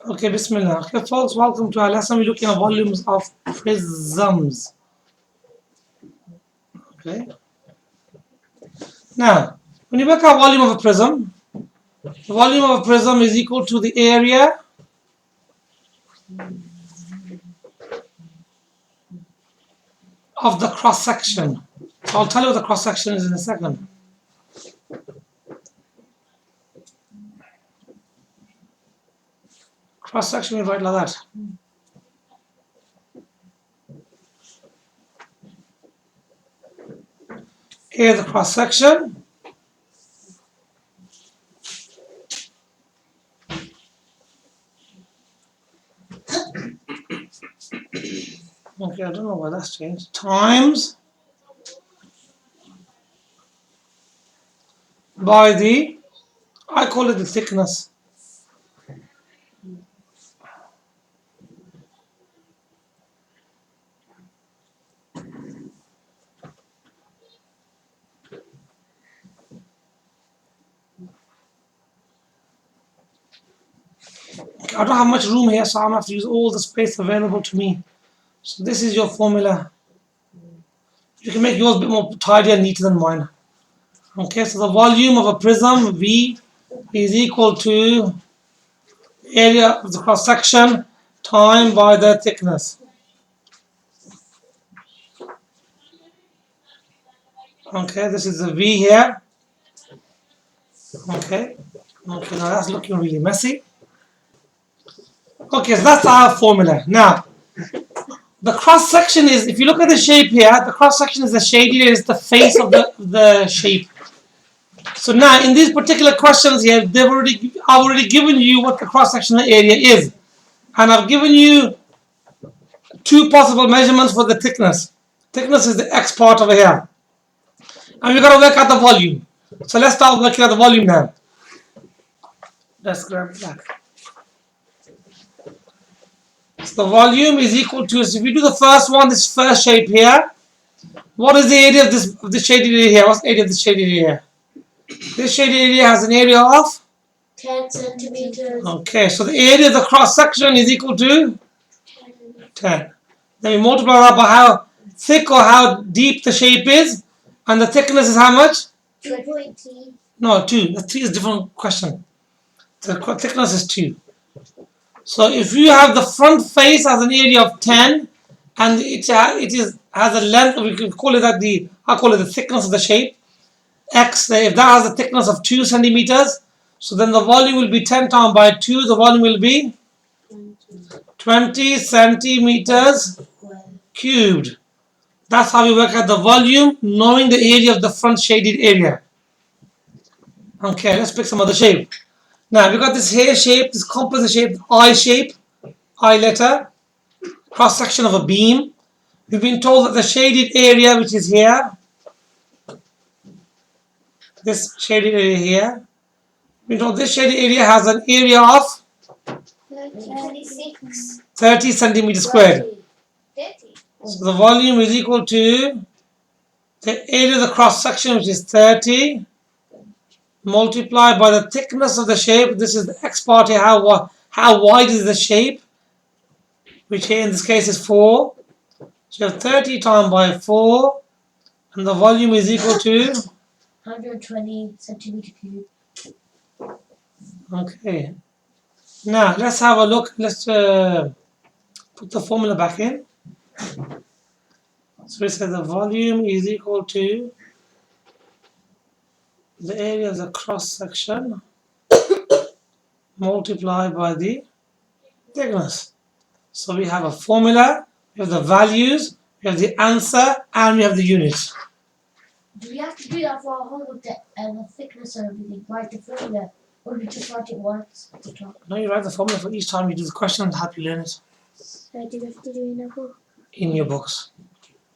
Okay, Bismillah. Okay, folks, welcome to our lesson. We're looking at volumes of prisms. Okay. Now, when you work out volume of a prism, the volume of a prism is equal to the area of the cross section. So I'll tell you what the cross section is in a second. Cross section we write like that. Here the cross section. Okay, I don't know why that's changed. Times by the, I call it the thickness. Okay, I don't have much room here, so I'm going to have to use all the space available to me. So this is your formula. You can make yours a bit more tidy and neater than mine. Okay, so the volume of a prism V is equal to area of the cross section time by the thickness. Okay, this is the V here. Okay, now that's looking really messy. Okay, so that's our formula. Now, the cross section is, if you look at the shape here, the cross section is the shaded area, is the face of the shape. So now, in these particular questions here, I've already given you what the cross sectional area is, and I've given you two possible measurements for the thickness. Thickness is the X part over here, and we've got to work out the volume. So let's start working out the volume now. Let's grab that. So the volume is equal to, so if we do the first one, this first shape here, what is the area of this shaded area here? What's the area of this shaded area? This shaded area has an area of 10 centimeters. Okay, so the area of the cross section is equal to 10. Then we multiply that by how thick or how deep the shape is, and the thickness is how much? 2.3. No, 2. The 3 is a different question. The thickness is 2. So if you have the front face as an area of 10, and has a length, we can call it that I call it the thickness of the shape. X, if that has a thickness of 2 centimeters, so then the volume will be 10 times by 2, the volume will be 20 centimeters cubed. That's how we work out the volume, knowing the area of the front shaded area. Okay, let's pick some other shape. Now we've got this hair shape, this composite shape, I letter, cross section of a beam. We've been told that the shaded area, which is here, this shaded area here, we know this shaded area has an area of 30 centimeters squared. 30. So the volume is equal to the area of the cross section, which is 30, multiplied by the thickness of the shape. This is the X part here, how wide is the shape, which here in this case is 4. So you have 30 times by 4, and the volume is equal to 120 centimeter cube. Okay. Now let's have a look. Let's put the formula back in. So it says the volume is equal to the area of the cross section multiplied by the thickness. So we have a formula, we have the values, we have the answer, and we have the units. Do we have to do that for our whole the thickness and everything? Write the formula, or do we just write it once at the top? No, you write the formula for each time you do the question and help you learn it So do we have to do in a book? in your books.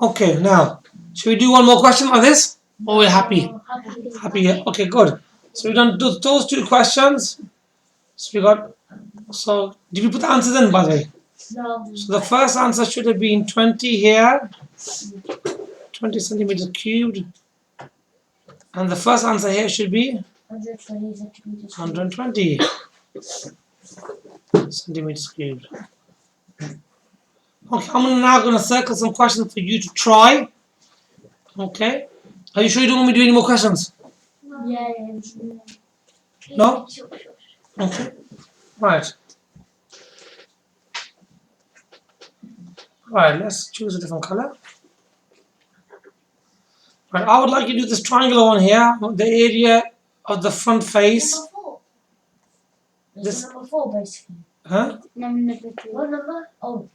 Okay, now, should we do one more question like this? Or we're happy? Happy, yeah. Okay, good. So we've done those two questions. So did we put the answers in, by the way? No. So the first answer should have been 20 here, 20 centimeters cubed. And the first answer here should be 120 centimeters. 120. centimeters cubed. Okay, I'm now going to circle some questions for you to try. Okay. Are you sure you don't want me to do any more questions? Yeah. No? Okay. Right. Right, let's choose a different color. Right, I would like you to do this triangular one here, the area of the front face. Number 4. This, Number 4, basically. huh? Number 3. What number? Oh.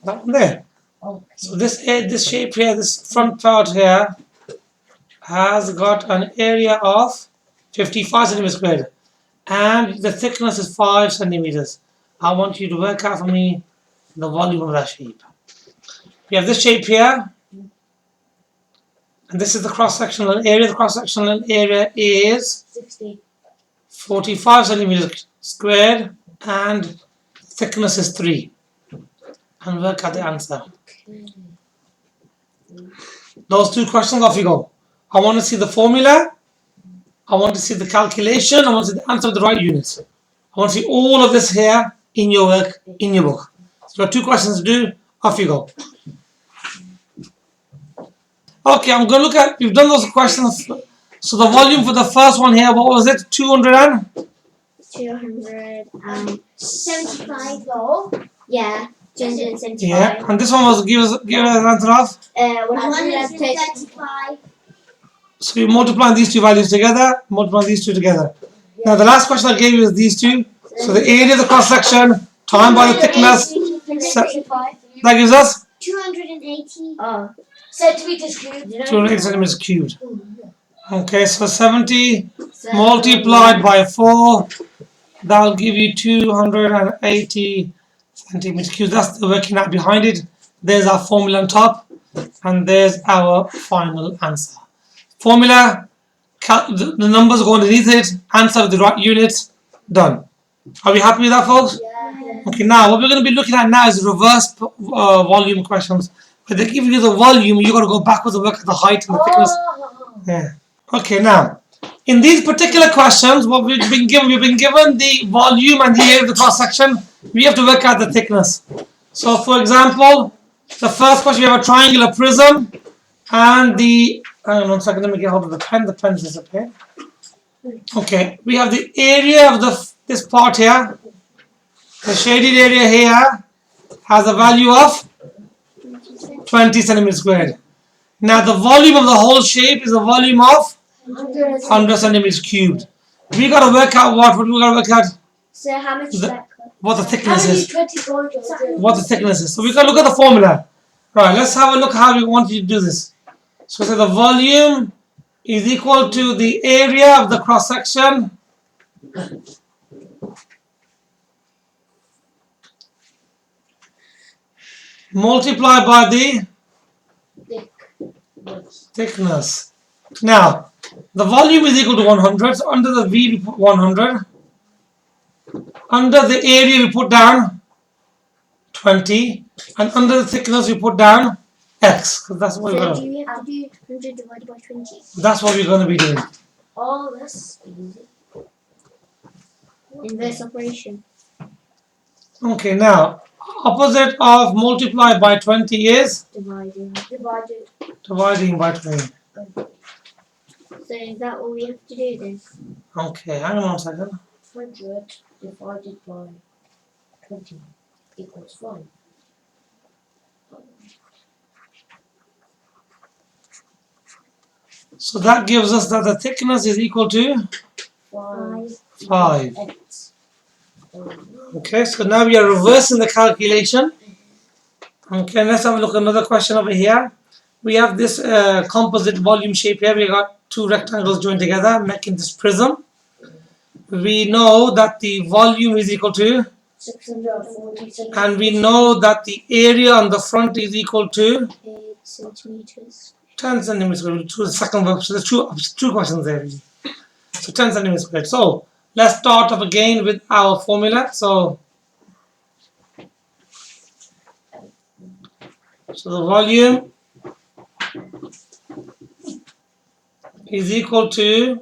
That one there. Okay. So this shape here, this front part here, has got an area of 55 centimeters squared, and the thickness is 5 centimeters. I want you to work out for me the volume of that shape. We have this shape here, and this is the cross-sectional area. The cross-sectional area is 45 centimeters squared, and thickness is 3. And work out the answer. Those 2 questions, off you go. I want to see the formula. I want to see the calculation. I want to see the answer with the right units. I want to see all of this here in your work, in your book. So you have 2 questions to do. Off you go. Okay, I'm going to look at, we've done those questions. So the volume for the first one here, what was it? 275 low. Yeah. 275. Yeah, and this one was give us an answer of? 135. So you multiply these 2 values together, multiply these 2 together. Now the last question I gave you is these 2. So the area of the cross section, times by the thickness, that gives us 280 centimeters cubed. 280 centimeters cubed. Okay, so 70 multiplied by 4, that'll give you 280 centimeters cubed. That's the working out behind it. There's our formula on top, and there's our final answer. Formula, the numbers go underneath it, answer with the right units, done. Are we happy with that, folks? Yeah. Okay, now what we're going to be looking at now is reverse volume questions. But they give you the volume, you got to go backwards and work at the height and the thickness. Yeah. Okay, now in these particular questions, what we've been given the volume and the area of the cross section. We have to work out the thickness. So, for example, the first question, we have a triangular prism, and the hang on 1 second. Let me get hold of the pen. The pen disappeared. Okay, we have the area of this part here. The shaded area here has a value of 20 centimeters squared. Now the volume of the whole shape is a volume of 100 centimeters cubed. We got to work out what we got to work out. So how much What the thickness is. 24. What the thickness is. So we got to look at the formula. Right, let's have a look how we want you to do this. So the volume is equal to the area of the cross section multiplied by the thickness. Now, the volume is equal to 100. So under the V we put 100. Under the area we put down 20. And under the thickness we put down X. Because that's what we're going to do. Do you have to do 100 divided by 20? That's what we're going to be doing. Oh, that's easy. Inverse operation. Okay, now opposite of multiply by 20 is Dividing dividing by 20. So is that all we have to do then? Okay, hang on 1 second. 100 divided by 20 equals 5. So that gives us that the thickness is equal to 5. X. Okay, so now we are reversing the calculation. Okay, let's have a look at another question over here. We have this composite volume shape here. We got 2 rectangles joined together, making this prism. We know that the volume is equal to, 640 and we know that the area on the front is equal to 8 centimeters. 10 centimeters squared. To the second verb. So there's two questions there. So 10 centimeters squared. So let's start off again with our formula. So the volume is equal to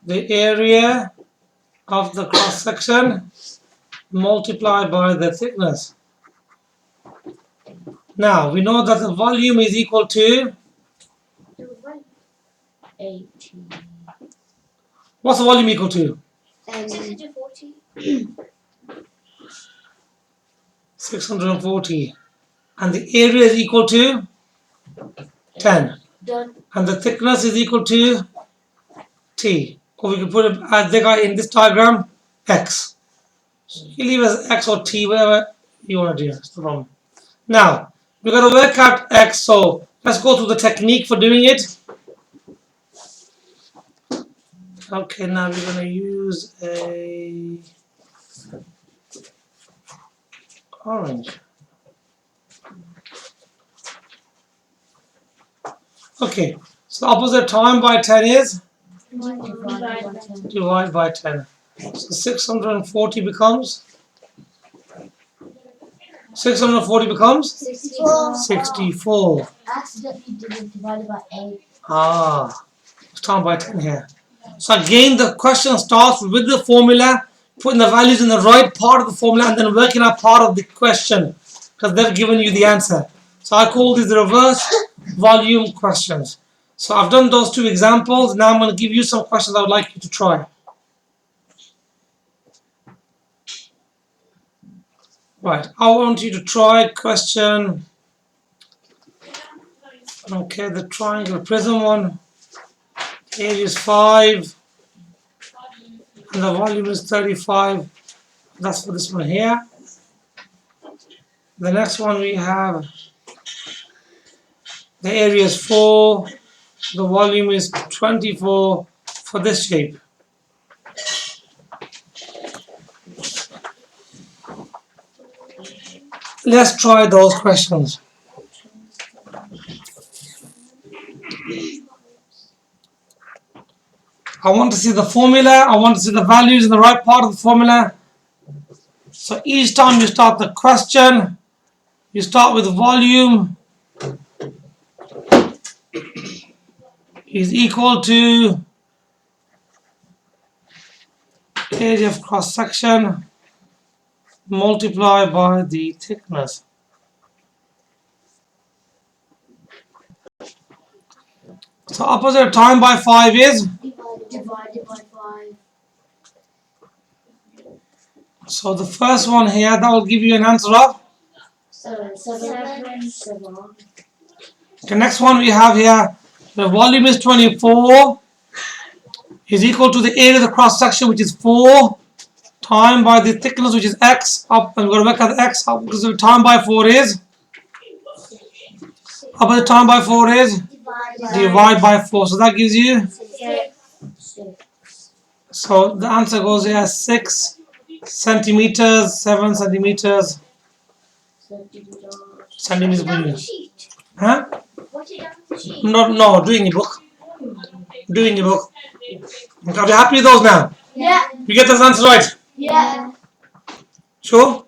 the area of the cross section multiplied by the thickness. Now we know that the volume is equal to, 80. what's the volume equal to? 640. 640. And the area is equal to 10. Done. And the thickness is equal to T. Or we can put it as they got in this diagram, X. So you leave as X or T, whatever you want to do. That's the problem. Now, we're going to work out X, so let's go through the technique for doing it. Okay, now we're going to use a orange. Okay, so opposite time by 10 is divide by 10. So 640 becomes 64. Accidentally did it divided by 8. It's time by 10 here. So again, the question starts with the formula, putting the values in the right part of the formula, and then working out part of the question, because they've given you the answer. So I call these reverse volume questions. So I've done those two examples. Now I'm going to give you some questions I would like you to try. Right, I want you to try question, okay, the triangle prism one. Area is 5 and the volume is 35. That's for this one here. The next one we have, the area is 4, the volume is 24 for this shape. Let's try those questions. I want to see the formula, I want to see the values in the right part of the formula. So each time you start the question, you start with volume is equal to area of cross section multiplied by the thickness. So opposite of time by 5 is? Divided by 5. So the first one here, that will give you an answer of? 7. The next one we have here, the volume is 24 is equal to the area of the cross section, which is 4 time by the thickness, which is x. Up, and we're going to work out the x up because the time by 4 is? Up the time by 4 is? Divide by 4. So that gives you? 6. So the answer goes here 6 centimeters, 7 centimeters. Centimeters per unit. Huh? No, do in your book. Do in your book. Okay, are you happy with those now? Yeah. You get those answers right? Yeah. Sure?